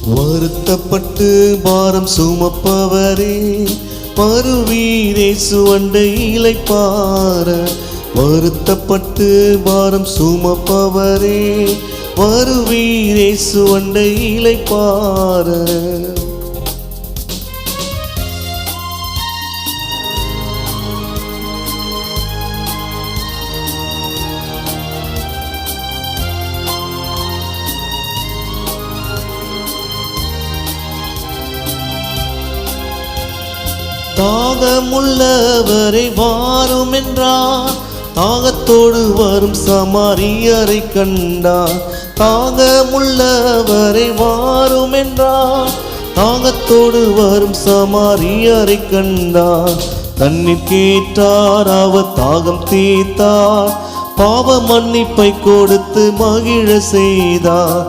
வருத்தப்பட்டு பாரம் சுமப்பவரே, வருவீரே சுவண்டை இளைப்பாற. வருத்தப்பட்டு பாரம் சுமப்பவரே, வருவீரே சுவண்டை இளைப்பாற. தாகமுள்ளவரை வாரும் என்றார், தாகத்தோடு வரும் சமாரியரை கண்டார். தாகமுள்ளவரை வாரும் என்றார், தாகத்தோடு வரும் சமாரியரை கண்டார். தண்ணீர் கேட்டார், அவர் தாகம் தீர்த்தார், பாவ மன்னிப்பை கொடுத்து மகிழ செய்தார்.